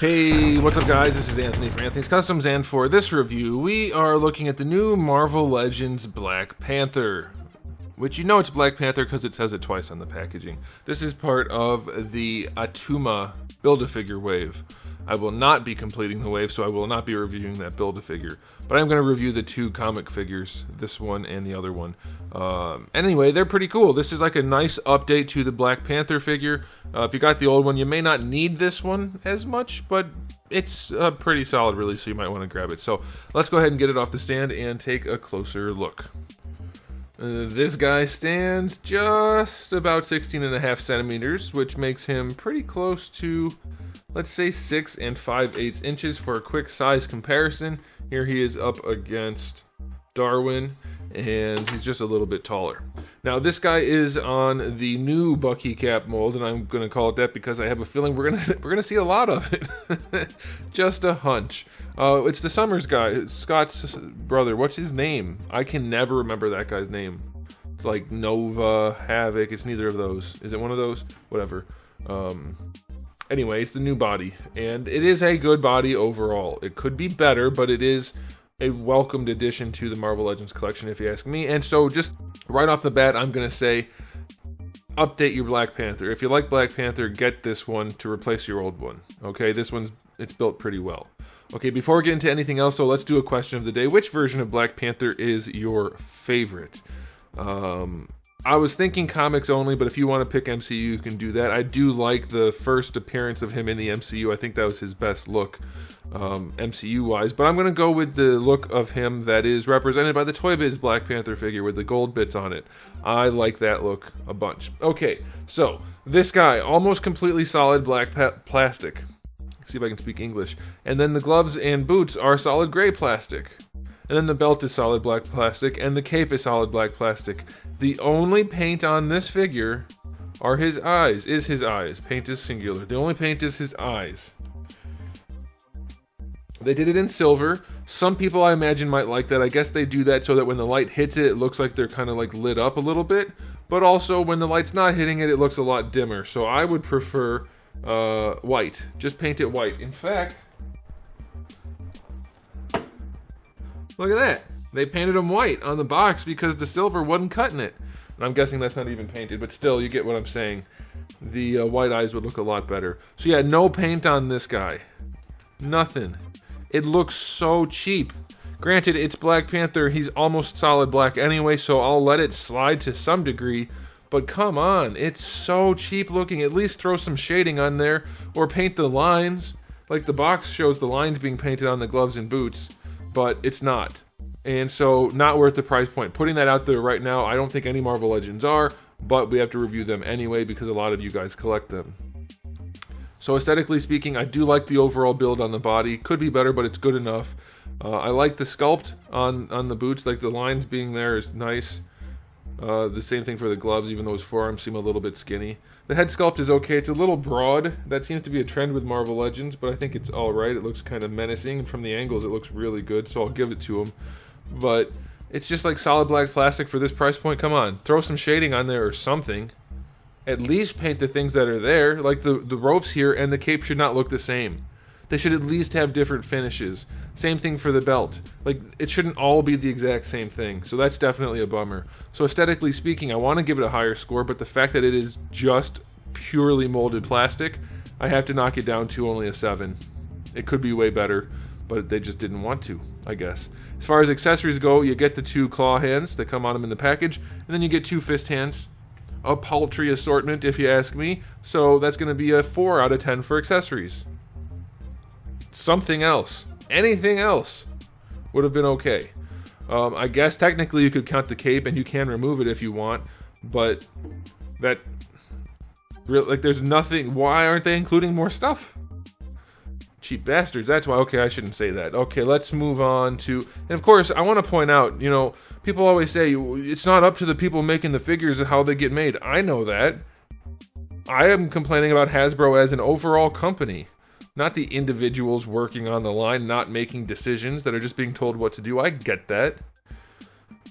Hey, what's up guys? This is Anthony from Anthony's Customs, and for this review, we are looking at the new Marvel Legends Black Panther. Which you know it's Black Panther because it says it twice on the packaging. This is part of the Attuma Build-A-Figure wave. I will not be completing the wave, so I will not be reviewing that Build-A-Figure. But I'm going to review the two comic figures, this one and the other one. Anyway, they're pretty cool. This is like a nice update to the Black Panther figure. If you got the old one, you may not need this one as much, but it's a pretty solid release, so you might want to grab it. So let's go ahead and get it off the stand and take a closer look. This guy stands just about 16.5 centimeters, which makes him pretty close to, let's say, 6 5/8 inches for a quick size comparison. Here he is up against Darwin, and he's just a little bit taller. Now, this guy is on the new Bucky cap mold, and I'm going to call it that because I have a feeling we're gonna see a lot of it. Just a hunch. It's the Summers guy, it's Scott's brother. What's his name? I can never remember that guy's name. It's like Nova, Havoc. It's neither of those. Is it one of those? Whatever. Anyway, it's the new body, and it is a good body overall. It could be better, but it is a welcomed addition to the Marvel Legends collection, if you ask me. And so, just right off the bat, I'm gonna say, update your Black Panther. If you like Black Panther, get this one to replace your old one. Okay, it's built pretty well. Okay, before we get into anything else, though, let's do a question of the day. Which version of Black Panther is your favorite? I was thinking comics only, but if you want to pick MCU, you can do that. I do like the first appearance of him in the MCU. I think that was his best look, MCU-wise. But I'm going to go with the look of him that is represented by the Toy Biz Black Panther figure with the gold bits on it. I like that look a bunch. Okay, so this guy, almost completely solid black plastic. See if I can speak English. And then the gloves and boots are solid gray plastic. And then the belt is solid black plastic, and the cape is solid black plastic. The only paint on this figure are his eyes, Paint is singular. The only paint is his eyes. They did it in silver. Some people, I imagine, might like that. I guess they do that so that when the light hits it, it looks like they're kind of like lit up a little bit. But also, when the light's not hitting it, it looks a lot dimmer. So I would prefer white. Just paint it white. In fact, look at that. They painted him white on the box because the silver wasn't cutting it. And I'm guessing that's not even painted, but still, you get what I'm saying. The white eyes would look a lot better. So yeah, no paint on this guy. Nothing. It looks so cheap. Granted, it's Black Panther. He's almost solid black anyway, so I'll let it slide to some degree. But come on, it's so cheap looking. At least throw some shading on there or paint the lines. Like the box shows the lines being painted on the gloves and boots, but it's not. And so, not worth the price point. Putting that out there right now, I don't think any Marvel Legends are, but we have to review them anyway because a lot of you guys collect them. So aesthetically speaking, I do like the overall build on the body. Could be better, but it's good enough. I like the sculpt on the boots, like the lines being there is nice. The same thing for the gloves, even though his forearms seem a little bit skinny. The head sculpt is okay. It's a little broad. That seems to be a trend with Marvel Legends, but I think it's alright. It looks kind of menacing, and from the angles it looks really good, so I'll give it to him. But it's just like solid black plastic for this price point. Come on, throw some shading on there or something. At least paint the things that are there. Like the ropes here and the cape should not look the same. They should at least have different finishes. Same thing for the belt. Like, it shouldn't all be the exact same thing. So that's definitely a bummer. So aesthetically speaking, I want to give it a higher score, but the fact that it is just purely molded plastic, I have to knock it down to only a 7. It could be way better, but they just didn't want to, I guess. As far as accessories go, you get the 2 claw hands that come on them in the package, and then you get 2 fist hands. A paltry assortment, if you ask me. So that's going to be a 4 out of 10 for accessories. Something else, anything else would have been okay. I guess technically you could count the cape and you can remove it if you want, but that, like, there's nothing. Why aren't they including more stuff? Cheap bastards, that's why. Okay, I shouldn't say that. Okay, let's move on to, and of course, I want to point out, you know, people always say, it's not up to the people making the figures how they get made. I know that. I am complaining about Hasbro as an overall company, not the individuals working on the line, not making decisions that are just being told what to do. I get that.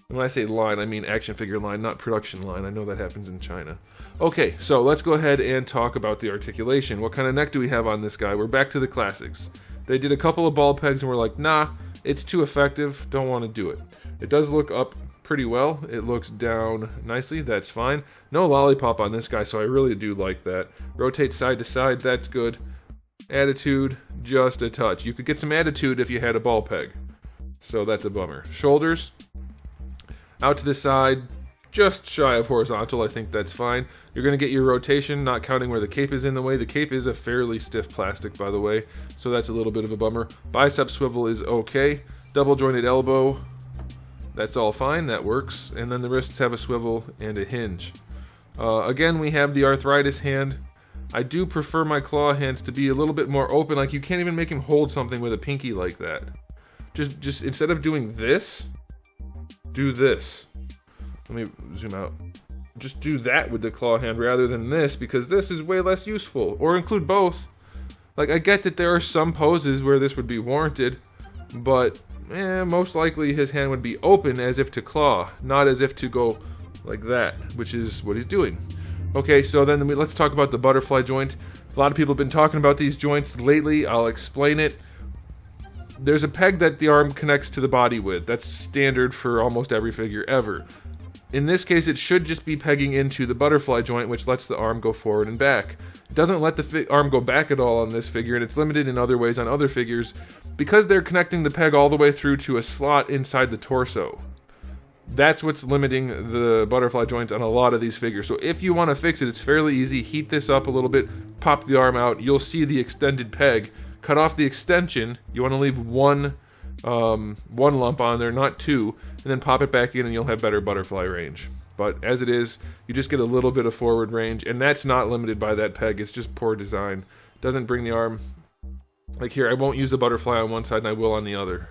When I say line, I mean action figure line, not production line. I know that happens in China. Okay, so let's go ahead and talk about the articulation. What kind of neck do we have on this guy? We're back to the classics. They did a couple of ball pegs and we're like, nah, it's too effective, don't want to do it. It does look up pretty well. It looks down nicely, that's fine. No lollipop on this guy, so I really do like that. Rotate side to side, that's good. Attitude, just a touch. You could get some attitude if you had a ball peg. So that's a bummer. Shoulders, out to the side, just shy of horizontal, I think that's fine. You're going to get your rotation, not counting where the cape is in the way. The cape is a fairly stiff plastic, by the way, so that's a little bit of a bummer. Bicep swivel is okay. Double jointed elbow, that's all fine, that works. And then the wrists have a swivel and a hinge. Again, we have the arthritis hand. I do prefer my claw hands to be a little bit more open, like you can't even make him hold something with a pinky like that. Just instead of doing this, do this. Let me zoom out. Just do that with the claw hand rather than this, because this is way less useful. Or include both. Like, I get that there are some poses where this would be warranted, but most likely his hand would be open as if to claw, not as if to go like that, which is what he's doing. Okay, so then let's talk about the butterfly joint. A lot of people have been talking about these joints lately. I'll explain it. There's a peg that the arm connects to the body with. That's standard for almost every figure ever. In this case, it should just be pegging into the butterfly joint, which lets the arm go forward and back. It doesn't let the arm go back at all on this figure, and it's limited in other ways on other figures because they're connecting the peg all the way through to a slot inside the torso. That's what's limiting the butterfly joints on a lot of these figures. So if you want to fix it, it's fairly easy. Heat this up a little bit, pop the arm out, you'll see the extended peg. Cut off the extension. You want to leave one lump on there, not two, and then pop it back in and you'll have better butterfly range. But as it is, you just get a little bit of forward range, and that's not limited by that peg. It's just poor design. Doesn't bring the arm, like here, I won't use the butterfly on one side and I will on the other.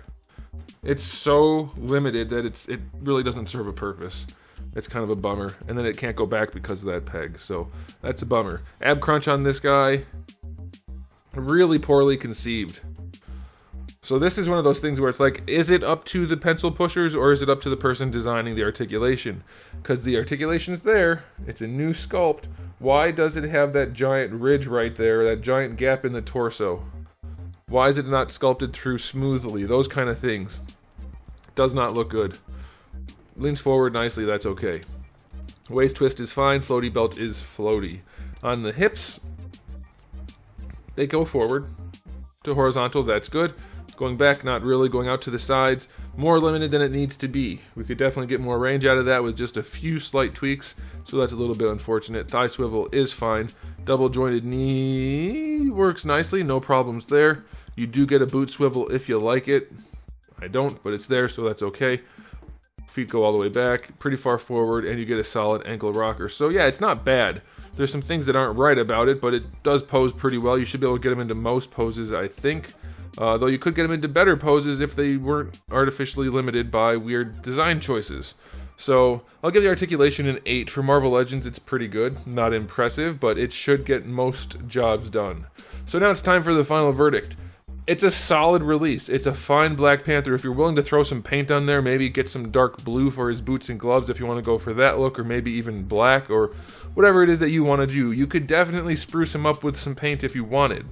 It's so limited that it really doesn't serve a purpose. It's kind of a bummer, and then it can't go back because of that peg, so that's a bummer. Ab crunch on this guy, really poorly conceived. So this is one of those things where it's like, is it up to the pencil pushers or is it up to the person designing the articulation? Because the articulation's there, it's a new sculpt. Why does it have that giant ridge right there, that giant gap in the torso? Why is it not sculpted through smoothly? Those kind of things. Does not look good. Leans forward nicely, that's okay. Waist twist is fine, floaty belt is floaty. On the hips, they go forward to horizontal, that's good. Going back, not really. Going out to the sides, more limited than it needs to be. We could definitely get more range out of that with just a few slight tweaks, so that's a little bit unfortunate. Thigh swivel is fine. Double jointed knee works nicely, no problems there. You do get a boot swivel if you like it. I don't, but it's there, so that's okay. Feet go all the way back, pretty far forward, and you get a solid ankle rocker. So yeah, it's not bad. There's some things that aren't right about it, but it does pose pretty well. You should be able to get them into most poses, I think. Though you could get them into better poses if they weren't artificially limited by weird design choices. So I'll give the articulation an 8. For Marvel Legends, it's pretty good. Not impressive, but it should get most jobs done. So now it's time for the final verdict. It's a solid release. It's a fine Black Panther. If you're willing to throw some paint on there, maybe get some dark blue for his boots and gloves if you want to go for that look, or maybe even black, or whatever it is that you want to do. You could definitely spruce him up with some paint if you wanted.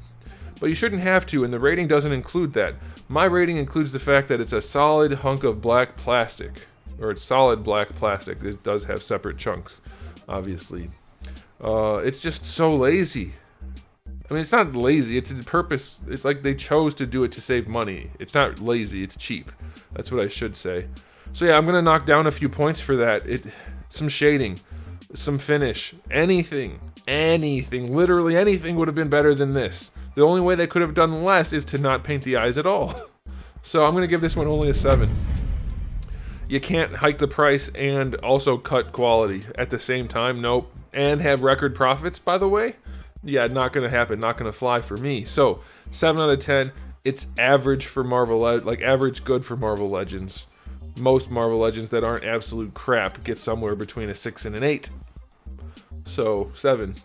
But you shouldn't have to, and the rating doesn't include that. My rating includes the fact that it's a solid hunk of black plastic. Or it's solid black plastic. It does have separate chunks, obviously. It's just so lazy. I mean, it's not lazy, it's a purpose. It's like they chose to do it to save money. It's not lazy, it's cheap. That's what I should say. So yeah, I'm going to knock down a few points for that. Some shading, some finish, anything, literally anything would have been better than this. The only way they could have done less is to not paint the eyes at all. So I'm going to give this one only a 7. You can't hike the price and also cut quality at the same time. Nope. And have record profits, by the way. Yeah, not going to happen. Not going to fly for me. So 7 out of 10. It's average for Marvel, like average good for Marvel Legends. Most Marvel Legends that aren't absolute crap get somewhere between a 6 and an 8. So 7.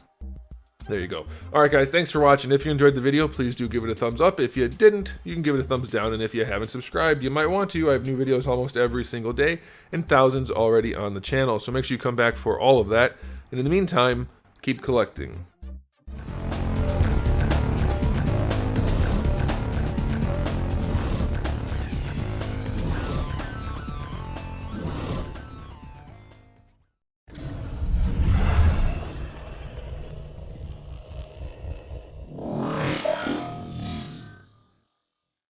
There you go. Alright guys, thanks for watching. If you enjoyed the video, please do give it a thumbs up. If you didn't, you can give it a thumbs down. And if you haven't subscribed, you might want to. I have new videos almost every single day and thousands already on the channel. So make sure you come back for all of that. And in the meantime, keep collecting.